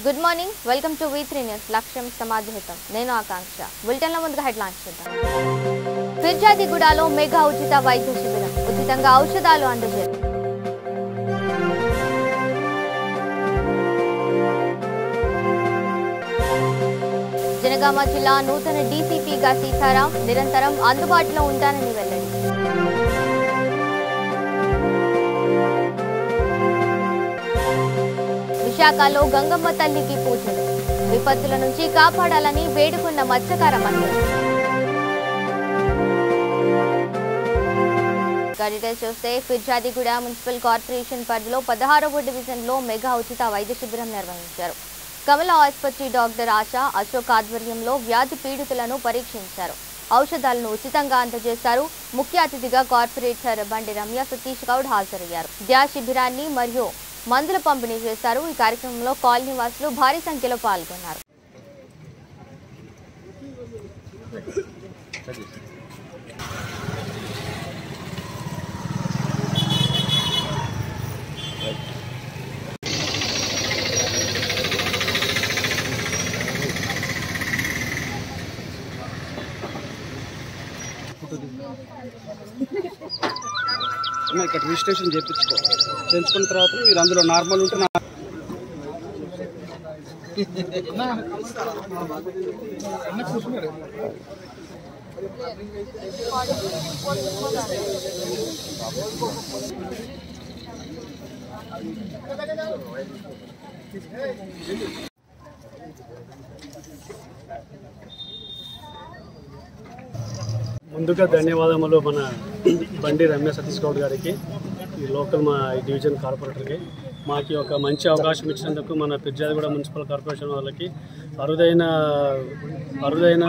Good morning, welcome to V3 news. లక్ష్యం సమాజహితం. నేను ఆకాంక్ష. బులెటిన్లో ముందుగా హెడ్లైన్స్ చూద్దాం. ఫిర్జాదిగూడలో మెగా ఉచిత వైద్య శిబిరం, ఉచితంగా ఔషధాలు అందజేశారు. జనగామ జిల్లా నూతన డీసీపీగా సీతారాం నిరంతరం అందుబాటులో ఉంటానని వెల్లడి. విశాఖలో గంగమ్మ తల్లికి పూజలు, విపత్తుల నుంచి కాపాడాలని వేడుకున్న మత్స్యకార మహిళలు. డీటెయిల్స్ చూస్తే ఫిర్జాదిగూడ మున్సిపల్ కార్పొరేషన్ పరిధిలో 16వ డివిజన్లో మెగా ఉచిత వైద్య శిబిరం నిర్వహించారు. కమల ఆసుపత్రి డాక్టర్ ఆశా అశోక్ ఆధ్వర్యంలో వ్యాధి పీడితులను పరీక్షించారు. ఔషధాలను ఉచితంగా అందజేశారు. ముఖ్య అతిథిగా కార్పొరేటర్ బండి రమ్య సతీష్ గౌడ్ హాజరయ్యారు. ధ్యా శిబిరాన్ని మరియు మందుల పంపిణీ చేశారు. ఈ కార్యక్రమంలో కాలనీ వాసులు భారీ సంఖ్యలో పాల్గొన్నారు. ఇక్కడ రిజిస్ట్రేషన్ చేయించుకున్న తర్వాత మీరు అందులో నార్మల్ ఉంటే ముందుగా ధన్యవాదములు మన బండి రమ్య సతీష్ గౌడ్ గారికి, ఈ లోకల్ మా డివిజన్ కార్పొరేటర్కి. మాకు ఒక మంచి అవకాశం ఇచ్చినందుకు మన ఫిర్జాదిగూడ మున్సిపల్ కార్పొరేషన్ వాళ్ళకి అరుదైన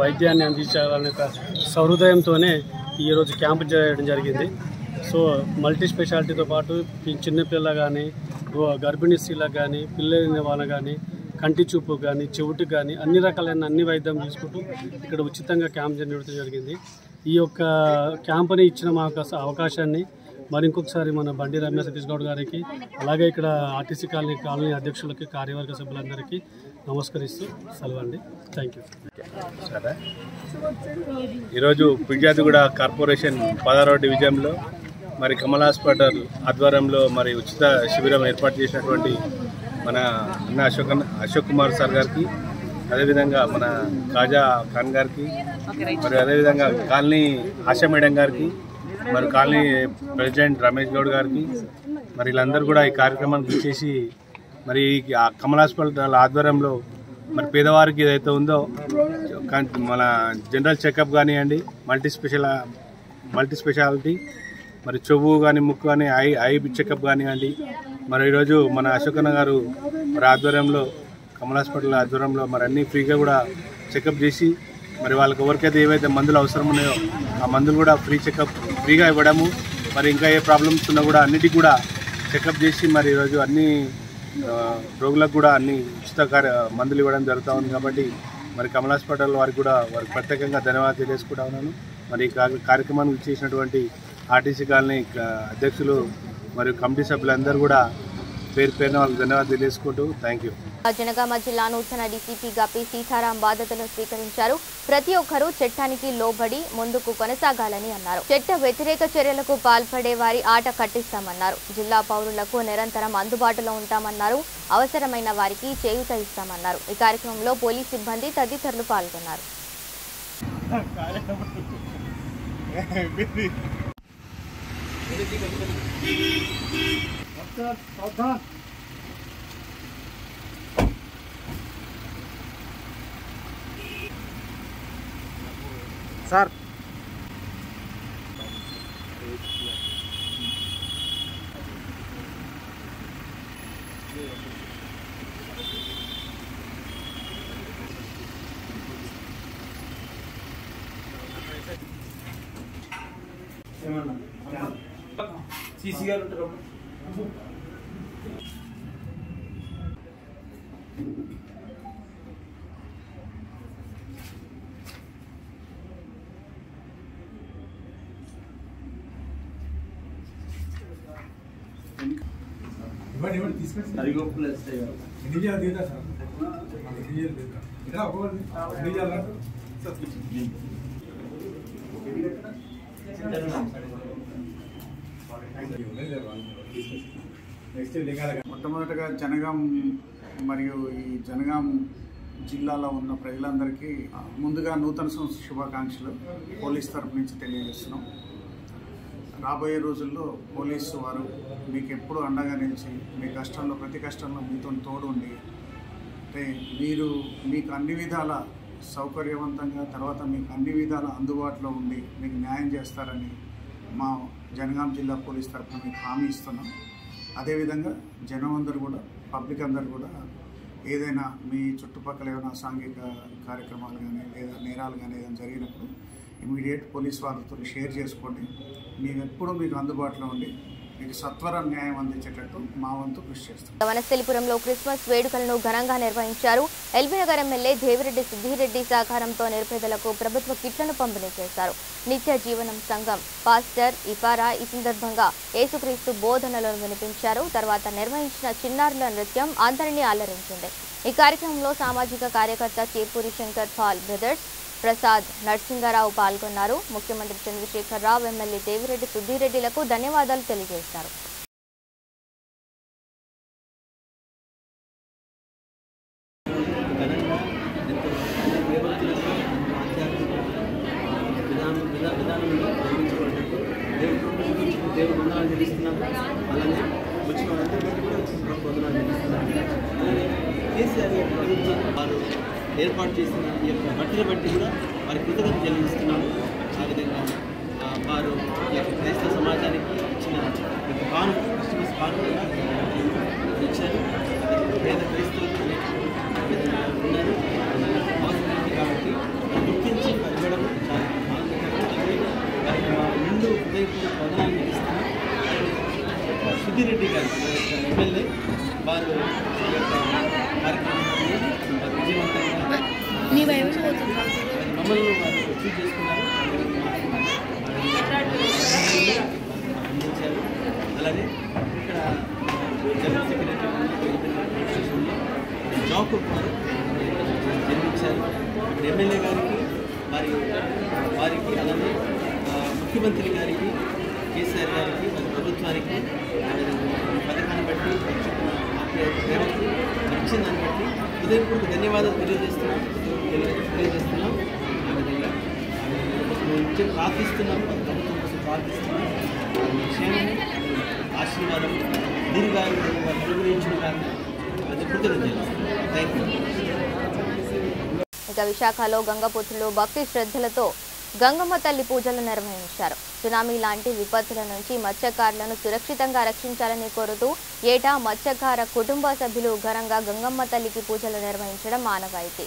వైద్యాన్ని అందించాలనే సహృదయంతోనే ఈరోజు క్యాంపు చేయడం జరిగింది. సో మల్టీ స్పెషాలిటీతో పాటు చిన్నపిల్లలు కానీ, గర్భిణీ స్త్రీలకు కానీ, పిల్లలైన వాళ్ళకు కానీ, కంటి చూపు కానీ, చెవుటికి కానీ అన్ని రకాలైన వైద్యం తీసుకుంటూ ఇక్కడ ఉచితంగా క్యాంప్ నిర్వహించడం జరిగింది. ఈ యొక్క క్యాంపుని ఇచ్చిన మా అవకాశాన్ని మరి ఇంకొకసారి మన బండి రమ్య సతీష్ గౌడ్ గారికి, అలాగే ఇక్కడ ఆర్టీసీ కాలనీ అధ్యక్షులకి, కార్యవర్గ సభ్యులందరికీ నమస్కరిస్తూ సెలవండి. Thank you. ఈరోజు ఫిర్జాదిగూడ కార్పొరేషన్ 16వ డివిజన్లో మరి కమల్ హాస్పిటల్ ఆధ్వర్యంలో మరి ఉచిత శిబిరం ఏర్పాటు చేసినటువంటి మన అన్న అశోక్ కుమార్ సార్ గారికి, అదేవిధంగా మన కాజా ఖాన్ గారికి, మరి అదేవిధంగా కాలనీ ఆశా మేడం గారికి, మరి కాలనీ ప్రెసిడెంట్ రమేష్ గౌడ్ గారికి, మరి వీళ్ళందరూ కూడా ఈ కార్యక్రమానికి ఇచ్చేసి మరి కమల్ హాస్పిటల్ ఆధ్వర్యంలో మరి పేదవారికి ఏదైతే ఉందో మన జనరల్ చెకప్ కానివ్వండి, మల్టీ స్పెషాలిటీ, మరి చెవు కానీ, ముక్కు కానీ, ఐ చెకప్ కానివ్వండి, మరి ఈరోజు మన అశోకన్న గారు మరి ఆధ్వర్యంలో, కమల్ హాస్పిటల్ ఆధ్వర్యంలో మరి అన్నీ ఫ్రీగా కూడా చెకప్ చేసి మరి వాళ్ళకి ఎవరికైతే ఏవైతే మందులు అవసరం ఉన్నాయో ఆ మందులు కూడా ఫ్రీగా ఇవ్వడము, మరి ఇంకా ఏ ప్రాబ్లమ్స్ ఉన్నా కూడా అన్నిటికీ కూడా చెకప్ చేసి మరి ఈరోజు అన్ని రోగులకు కూడా అన్ని ఉచిత మందులు ఇవ్వడం జరుగుతూ ఉంది. కాబట్టి మరి కమల్ హాస్పిటల్ వారికి ప్రత్యేకంగా ధన్యవాదాలు తెలియజేసుకుంటా ఉన్నాను. మరి ఈ కార్యక్రమానికి చేసినటువంటి ఆర్టీసీ కాలనీ అధ్యక్షులు మరియు కమిటీ సభ్యులందరూ కూడా పేరు పేరున వాళ్ళకి ధన్యవాదాలు తెలియజేసుకుంటూ థ్యాంక్ యూ. జనగామ జిల్లా నూతన డీసీపీగా పి సీతారాం బాధ్యతలు స్వీకరించారు. ప్రతి ఒక్కరూ చట్టానికి లోబడి ముందుకు కొనసాగాలని అన్నారు. చట్ట వ్యతిరేక చర్యలకు పాల్పడే వారి ఆట కట్టిస్తామన్నారు. జిల్లా పౌరులకు నిరంతరం అందుబాటులో ఉంటామన్నారు. అవసరమైన వారికి చేయూత ఇస్తామన్నారు. ఈ కార్యక్రమంలో పోలీస్ సిబ్బంది తదితరులు పాల్గొన్నారు. సార్ సీసీ గారు ఉంటారు. ఇవ్వండి మొట్టమొదటిగా జనగాం మరియు ఈ జనగాం జిల్లాలో ఉన్న ప్రజలందరికీ ముందుగా నూతన సంవత్సర శుభాకాంక్షలు పోలీస్ తరపు నుంచి తెలియజేస్తున్నాం. రాబోయే రోజుల్లో పోలీసు వారు మీకు ఎప్పుడు అండగా నిలిచి మీ కష్టంలో ప్రతి కష్టంలో మీతో తోడు ఉండి అంటే మీకు అన్ని విధాల సౌకర్యవంతంగా తర్వాత మీకు అన్ని విధాల అందుబాటులో ఉండి మీకు న్యాయం చేస్తారని మా జనగాం జిల్లా పోలీస్ తరఫున మీకు హామీ ఇస్తున్నాం. అదేవిధంగా జనం అందరూ కూడా పబ్లిక్ అందరూ కూడా ఏదైనా మీ చుట్టుపక్కల ఏమైనా సాంఘిక కార్యక్రమాలు కానీ లేదా నేరాలు కానీ ఏదైనా జరిగినప్పుడు ఇమీడియట్ పోలీస్ వారితో షేర్ చేసుకోండి. మేము ఎప్పుడూ మీకు అందుబాటులో ఉండి మీకు సత్వరం న్యాయం అందించేటట్టు మా వంతు కృషి చేస్తాం. వనస్థలిపురంలో క్రిస్మస్ వేడుకలను ఘనంగా నిర్వహించారు. ఎల్బీనగర్ ఎమ్మెల్యే దేవిరెడ్డి సిద్దిరెడ్డి సహకారంతో నిరుపేదలకు ప్రభుత్వ కిట్లను పంపిణీ చేశారు. నిత్య జీవనం సంఘం పాస్టర్ ఇపారా ఈ సందర్భంగా యేసుక్రీస్తు బోధనలను వినిపించారు. తర్వాత నిర్వహించిన చిన్నారుల నృత్యం అందరినీ అలరించింది. ఈ కార్యక్రమంలో సామాజిక కార్యకర్త చేపూరి శంకర్ పాల్ బ్రదర్స్ ప్రసాద్ నరసింగారావు పాల్గొన్నారు. ముఖ్యమంత్రి చంద్రశేఖర్ రావు ఎమ్మెల్యే దేవిరెడ్డి సుద్దిరెడ్డిలకు ధన్యవాదాలు తెలియజేశారు. ఏర్పాటు చేసిన ఈ యొక్క బట్టలు బట్టి కూడా వారి కృతజ్ఞత చెల్లిస్తున్నాము. ఆ విధంగా వారు ఈ యొక్క క్రైస్తవ సమాజానికి ఇచ్చిన క్రిస్మస్ కానుకగా ఇచ్చారు. పేద క్రైస్తవులు ఉన్నారు అవసరం కాబట్టి గుర్తించి ఇవ్వడం చాలా ఆనందకరంగా వారికి మా నిండు హృదయపూర్వక వందనాన్ని ఇస్తున్నాం. సుధీరెడ్డి గారు ఎమ్మెల్యే వారు ఈ యొక్క కార్యక్రమాన్ని విజయవంతంగా మమ్మల్ని వారు రిసీవ్ చేసుకున్నారు, అందించారు. అలాగే ఇక్కడ జనరల్ సెక్రటరీ స్టేషన్లో జాబ్ వారు జన్మించారు. ఎమ్మెల్యే గారికి వారికి అలాగే ముఖ్యమంత్రి గారికి కేసీఆర్ గారికి వారి ప్రభుత్వానికి పథకాన్ని బట్టి ప్రేమకు ఇచ్చిన దాన్ని బట్టి హృదయపూర్వక ధన్యవాదాలు తెలియజేస్తున్నాం. ఆ విధంగా మేము ప్రార్థిస్తున్నాము, ప్రభుత్వం కోసం ప్రార్థిస్తున్నాం. క్షేమము ఆశీర్వాదం దీర్ఘాయువు అనుగ్రహించిన కారణం కృతజ్ఞతలు చేస్తున్నాం. Thank you. ఇక విశాఖలో గంగపుత్రులు భక్తి శ్రద్ధలతో గంగమ్మ తల్లి పూజలు నిర్వహించారు. సునామీ లాంటి విపత్తుల నుంచి మత్స్యకారులను సురక్షితంగా రక్షించాలని కోరుతూ ఏటా మత్స్యకార కుటుంబ సభ్యులు ఘనంగా గంగమ్మ తల్లికి పూజలు నిర్వహించడం ఆనవాయితీ.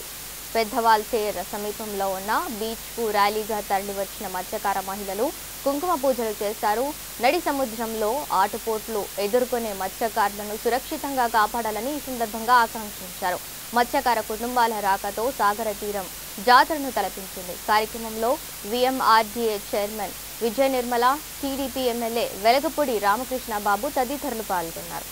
పెద్దవాల్తేర్ సమీపంలో ఉన్న బీచ్కు ర్యాలీగా తరలివచ్చిన మత్స్యకార మహిళలు కుంకుమ పూజలు చేశారు. నడి సముద్రంలో ఆటుపోట్లు ఎదుర్కొనే మత్స్యకారులను సురక్షితంగా కాపాడాలని ఈ సందర్భంగా ఆకాంక్షించారు. మత్స్యకార కుటుంబాల రాకతో సాగర తీరం జాతరను తలపించింది. కార్యక్రమంలో VMRDA chairman Vijaya Nirmala, TDP MLA Velagapudi Ramakrishna Babu తదితరులు పాల్గొన్నారు.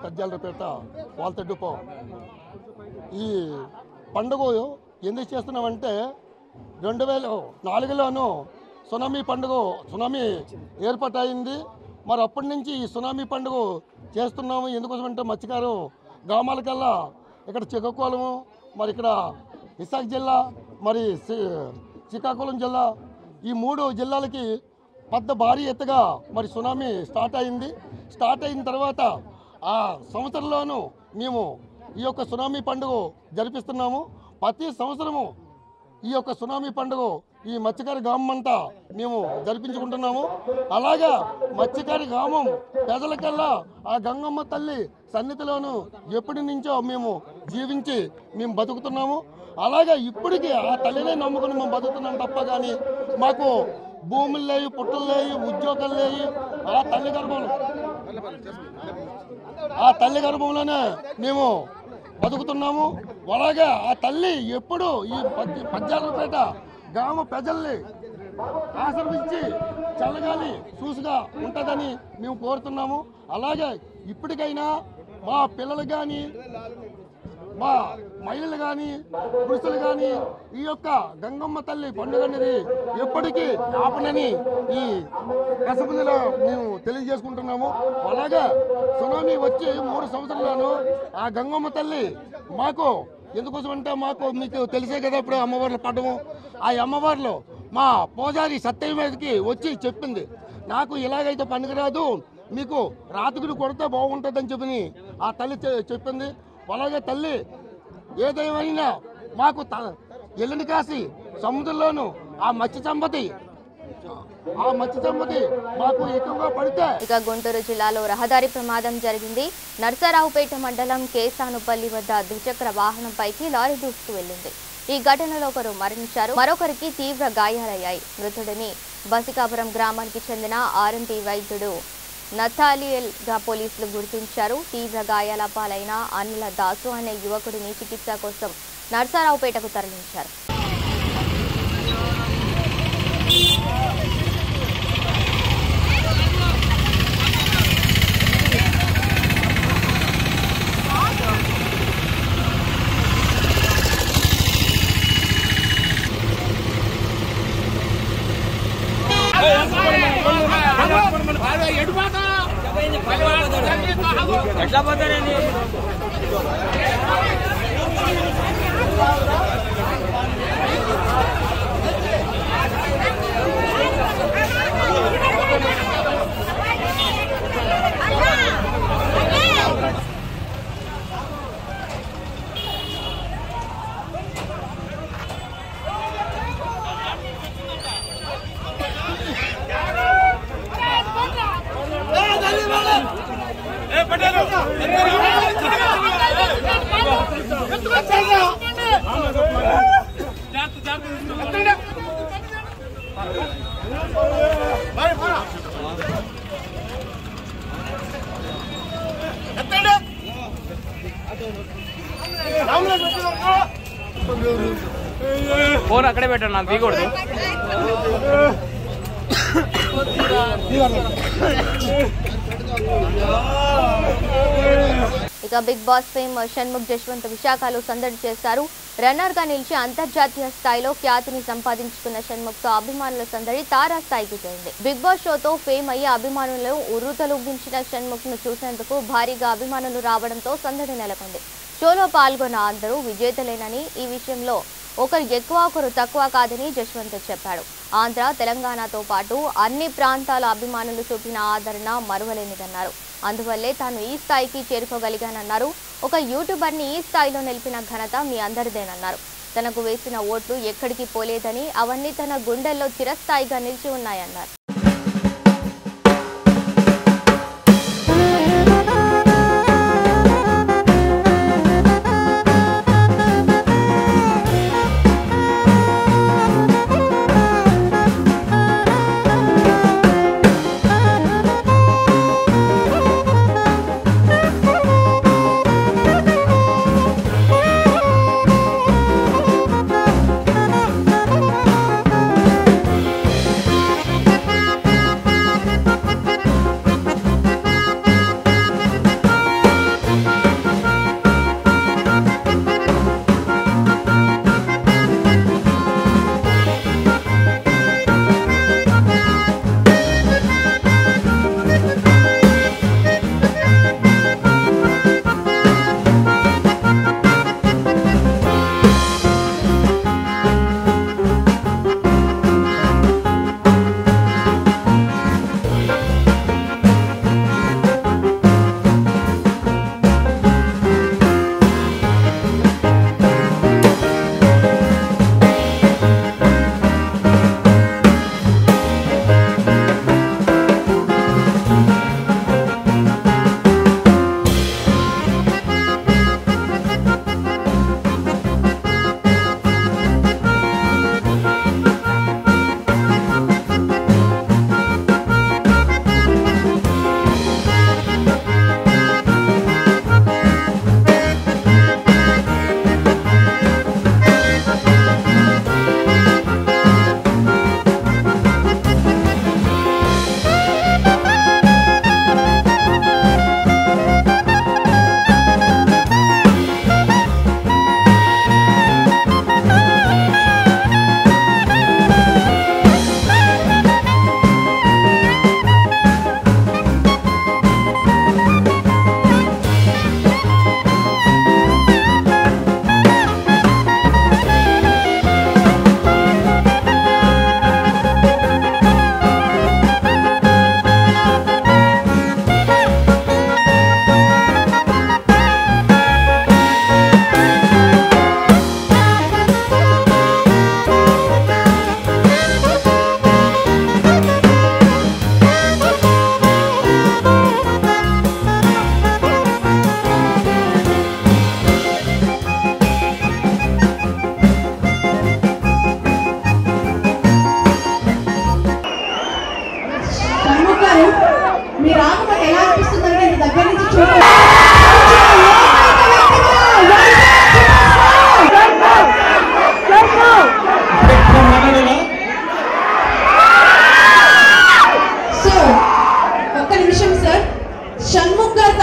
పెద్దాలపేట వాల్తెడ్డుపో ఈ పండుగ ఎందుకు చేస్తున్నామంటే 2004లోనూ సునామీ ఏర్పాటైంది. మరి అప్పటి నుంచి ఈ సునామీ పండుగ చేస్తున్నాము. ఎందుకోసమంటే మత్స్యకారు గ్రామాలకల్లా ఇక్కడ శ్రీకాకుళము, మరి ఇక్కడ విశాఖ జిల్లా, మరి శ్రీకాకుళం జిల్లా, ఈ 3 జిల్లాలకి పెద్ద భారీ ఎత్తుగా మరి సునామీ స్టార్ట్ అయింది. స్టార్ట్ అయిన తర్వాత ఆ సంవత్సరంలోనూ మేము ఈ యొక్క సునామీ పండుగ జరిపిస్తున్నాము. ప్రతి సంవత్సరము ఈ యొక్క సునామీ పండుగ ఈ మత్స్యకారి గ్రామం అంతా మేము జరిపించుకుంటున్నాము. అలాగా మత్స్యకారి గ్రామం ప్రజలకల్లా ఆ గంగమ్మ తల్లి సన్నిధిలోనూ ఎప్పటి నుంచో మేము జీవించి మేము బతుకుతున్నాము. అలాగే ఇప్పటికీ ఆ తల్లినే నమ్ముకుని మేము బతుకుతున్నాం తప్ప కానీ మాకు భూములు లేవు, పుట్టలు లేవు, ఉద్యోగాలు లేవు. ఆ తల్లి గర్భంలోనే మేము బతుకుతున్నాము. అలాగే ఆ తల్లి ఎప్పుడు ఈ పద్యాలపేట గ్రామ ప్రజల్ని ఆశీర్వదించి చల్లగాలి చూసుగా ఉంటుందని మేము కోరుతున్నాము. అలాగే ఇప్పటికైనా మా పిల్లలు కానీ, మా మహిళలు కానీ, పురుషులు కానీ ఈ యొక్క గంగమ్మ తల్లి పండుగ అనేది ఎప్పటికీ ఆపనని ఈ కసపల్లిలో మేము తెలియజేసుకుంటున్నాము. అలాగే సునామీ వచ్చి 3 సంవత్సరాలను ఆ గంగమ్మ తల్లి మాకు ఎందుకోసమంటే మీకు తెలిసే కదా ఇప్పుడు అమ్మవార్లు పడము. ఆ అమ్మవార్లు మా పూజారి సత్యం మీదకి వచ్చి చెప్పింది, నాకు ఇలాగైతే పనికిరాదు, మీకు రాత్రికి కొడితే బాగుంటుందని చెప్పి ఆ తల్లి చెప్పింది. అలాగే తల్లి ఏదేమైనా మాకు ఎల్లుండి కాసి సముద్రంలోనూ ఆ మత్స్య సంపత్తి మాకు ఎక్కువగా పడితే. ఇక గుంటూరు జిల్లాలో రహదారి ప్రమాదం జరిగింది. నర్సరావుపేట మండలం కేసానుపల్లి వద్ద ద్విచక్ర వాహనంపైకి లారీ దూసుకు వెళ్లింది. ఈ ఘటనలో ఒకరు మరణించారు, మరొకరికి తీవ్ర గాయాలయ్యాయి. మృతుడిని బసికాపురం గ్రామానికి చెందిన ఆర్ఎంపీ వైద్యుడు నతాలియల్ గా పోలీసులు గుర్తించారు. తీవ్ర గాయాల పాలైన అనిల దాసు అనే యువకుడిని చికిత్స కోసం నర్సరావుపేటకు తరలించారు. ఎట్లా పోతారండి? ఫోన్ అక్కడే పెట్టండి, నాకు తీయకూడదు. ఇక Bigg Boss fame Shanmukh Jaswanth విశాఖలో సందడి చేశారు. రన్నర్ గా నిలిచి అంతర్జాతీయ స్థాయిలో ఖ్యాతిని సంపాదించుకున్న షణ్ముఖ్ తో అభిమానుల సందడి తారాస్థాయికి చేరింది. బిగ్ బాస్ షోతో ఫేమ్ అయ్యి అభిమానులు ఉర్రూతలూగించిన షణ్ముఖ్ ను చూసేందుకు భారీగా అభిమానులు రావడంతో సందడి నెలకొంది. షోలో పాల్గొన్న అందరూ విజేతలేనని, ఈ విషయంలో ఒకరు ఎక్కువ ఒకరు తక్కువ కాదని జశ్వంత్ చెప్పాడు. ఆంధ్ర, తెలంగాణతో పాటు అన్ని ప్రాంతాల అభిమానులు చూపిన ఆదరణ మరువలేనిదన్నారు. అందువల్లే తాను ఈ స్థాయికి చేరుకోగలిగానన్నారు. ఒక యూట్యూబర్ని ఈ స్థాయిలో నిలిపిన ఘనత మీ అందరిదేనన్నారు. తనకు వేసిన ఓట్లు ఎక్కడికి పోలేదని, అవన్నీ తన గుండెల్లో చిరస్థాయిగా నిలిచి ఉన్నాయన్నారు.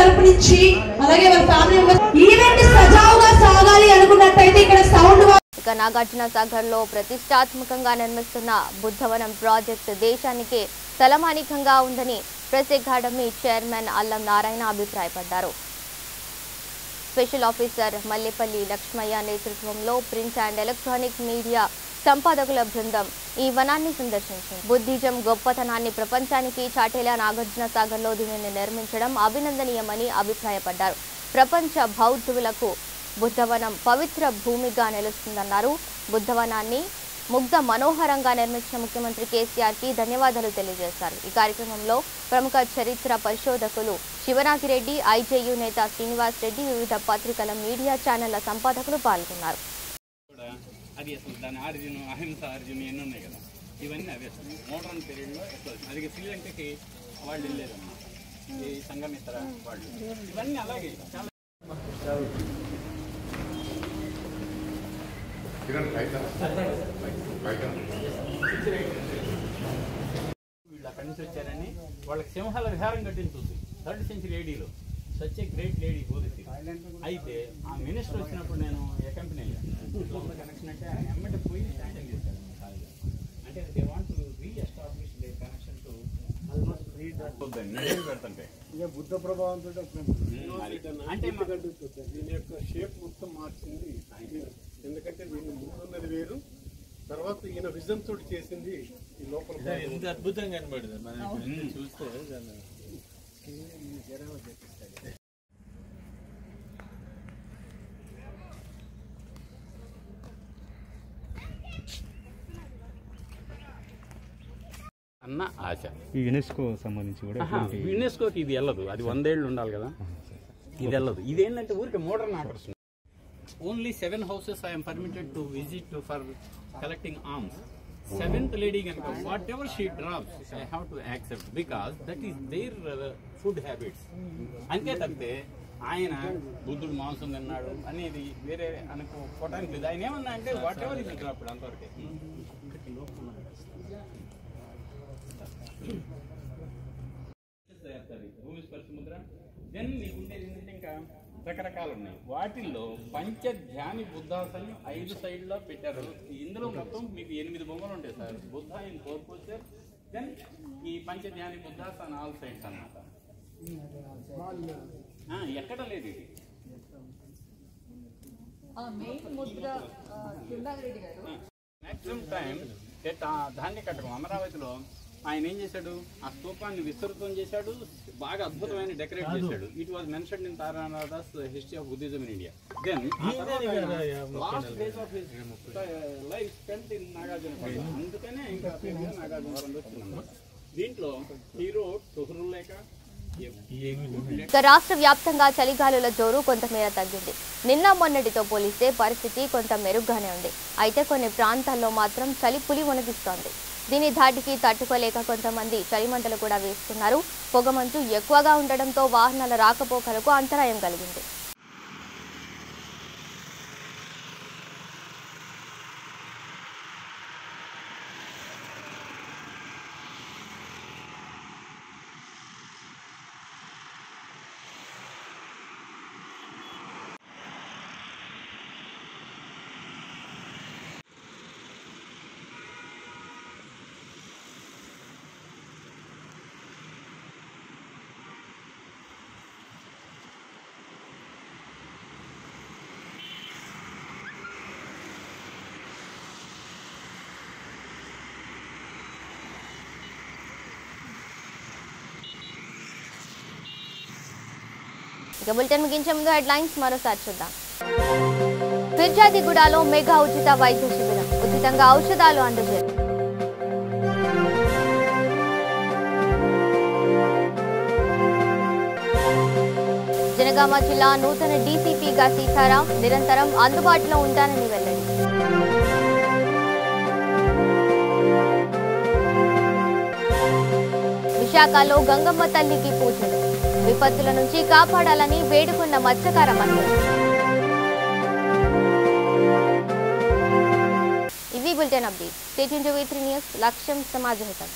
తరపు నుంచి అలాగే వాళ్ళ ఫ్యామిలీ మెంబర్స్ ఈవెంట్ సజావుగా సాగాలి అనుకున్నట్టయితే ఇక్కడ సౌండ్ ఇక నాగార్జున సాగర్ లో ప్రతిష్టాత్మకంగా నిర్మిస్తున్న బుద్ధవనం ప్రాజెక్టు దేశానికే తలమానికంగా ఉందని ప్రెస్ అకాడమీ చైర్మన్ అల్లం నారాయణ అభిప్రాయపడ్డారు. స్పెషల్ ఆఫీసర్ మల్లేపల్లి లక్ష్మయ్య నేతృత్వంలో ప్రింట్ అండ్ ఎలక్ట్రానిక్ మీడియా సంపాదకుల బృందం ఈ వనాన్ని సందర్శించింది. బుద్ధిజం గొప్పతనాన్ని ప్రపంచానికి చాటేలా నాగార్జున సాగర్ లో దీనిని నిర్మించడం అభినందనీయమని అభిప్రాయపడ్డారు. ప్రపంచ బౌద్ధులకు బుద్ధవనం పవిత్ర భూమిగా నిలుస్తుందన్నారు. బుద్ధవనాన్ని ముగ్ధ మనోహరంగా నిర్మించిన ముఖ్యమంత్రి కేసీఆర్ కి ధన్యవాదాలు తెలియజేశారు. ఈ కార్యక్రమంలో ప్రముఖ చరిత్ర పరిశోధకులు శివనాగిరెడ్డి, ఐజేయు నేత శ్రీనివాస్ రెడ్డి, వివిధ పత్రికల మీడియా ఛానళ్ల సంపాదకులు పాల్గొన్నారు. అది అసలు దాని ఆరిజిన్ అహింస ఆరిజిన్ ఎన్ని ఉన్నాయి కదా, ఇవన్నీ అవి అసలు మోడర్న్ పీరియడ్లో ఎట్లా అది శ్రీలంకకి వాళ్ళు వెళ్ళలేదన్నమాట, ఈ సంగమిత్ర వాళ్ళు ఇవన్నీ అలాగే చాలా వీళ్ళు అక్కడి నుంచి వచ్చారని వాళ్ళకి సింహాల విహారం కట్టించుంది 3rd century ADలో. సచ్ ఏ గ్రేట్ లేడీ గోదతి. అయితే ఆ మినిస్టర్ వచ్చినప్పుడు నేను ఏ కంపెనీ కనెక్షన్ అంటే ఆయన ఎమ్మటి పోయి శాంక్షన్ చేశారు అంటే they want to re-establish they connection to almost పెడుతుంటే ఇక బుద్ధ ప్రభావంతో అంటే దీని యొక్క షేప్ మొత్తం మార్చింది. ఎందుకంటే దీన్ని ముందున్నది వేరు, తర్వాత ఈయన విజన్ తోటి చేసింది ఈ లోపల ఎంత అద్భుతంగా కనబడింది మనం చూస్తే. అన్న ఆశ ఈ యునెస్కో సంబంధించి కూడా యునెస్కోకి ఇది వెళ్ళదు, అది 100 ఏళ్ళు ఉండాలి కదా, ఇది వెళ్ళదు. ఇదేంటంటే ఊరికి మోడర్న్ ఆకర్షణ. Only 7 houses I am permitted to visit for collecting alms. 7th lady కనుక whatever she drops I have to accept because that is their food habits. అంతే తప్పితే ఆయన బుద్ధుడు మాంసం తిన్నాడు అనేది వేరే అనుకోవటానికి లేదు. ఆయన ఏమన్నా అంటే వాట్ ఎవర్ ఇది డ్రాప్డ్ అంతవరకే. భూమి స్పర్శముద్ర దెన్ మీకు ఉండేది ఏంటంటే ఇంకా రకరకాలు ఉన్నాయి. వాటిల్లో పంచధ్యాని బుద్ధాసని 5 సైడ్లో పెట్టారు. ఇందులో మొత్తం మీకు 8 బొమ్మలు ఉంటాయి sir. Buddha in 4 poster, then ఈ పంచధ్యాని బుద్ధాసన్ ఆల్ సైడ్స్ అన్నమాట. ఎక్కడ లేదు ఇది. మ్యాక్సిమం టైం ధాన్య కట్టడం అమరావతిలో ఆయన ఏం చేశాడు, ఆ స్తూపాన్ని విస్తృతం చేశాడు, బాగా అద్భుతమైన డెకరేట్ చేశాడు. It was mentioned in Taranatha's history of Buddhism in India. Then last days of his life spent in Nagarjuna. అందుకనే ఇంకా నాగార్జున వచ్చిందన్నమాట. దీంట్లో హీరో తుహరులేక రాష్ట్ర వ్యాప్తంగా చలిగాలుల జోరు కొంతమేర తగ్గింది. నిన్న మొన్నటితో పోలిస్తే పరిస్థితి కొంత మెరుగ్గానే ఉంది. అయితే కొన్ని ప్రాంతాల్లో మాత్రం చలి పులి వణికిస్తోంది. దీని ధాటికి తట్టుకోలేక కొంతమంది చలిమంటలు కూడా వేస్తున్నారు. పొగమంచు ఎక్కువగా ఉండడంతో వాహనాల రాకపోకలకు అంతరాయం కలిగింది. బులెటిన్ ముగించే ముందు హెడ్లైన్స్ మరోసారి చూద్దాం. ఫిర్జాదిగూడలో మెగా ఉచిత వైద్య శిబిరం, ఉచితంగా ఔషధాలు అందజేశారు. జనగామ జిల్లా నూతన డీసీపీగా సీతారాం నిరంతరం అందుబాటులో ఉంటానని వెల్లడి. విశాఖలో గంగమ్మ తల్లికి పూజలు, విపత్తుల నుంచి కాపాడాలని వేడుకున్న మత్స్యకార మహిళలు. ఇవి bulletin update. Stay tuned to V3 news. లక్ష్యం సమాజహితం.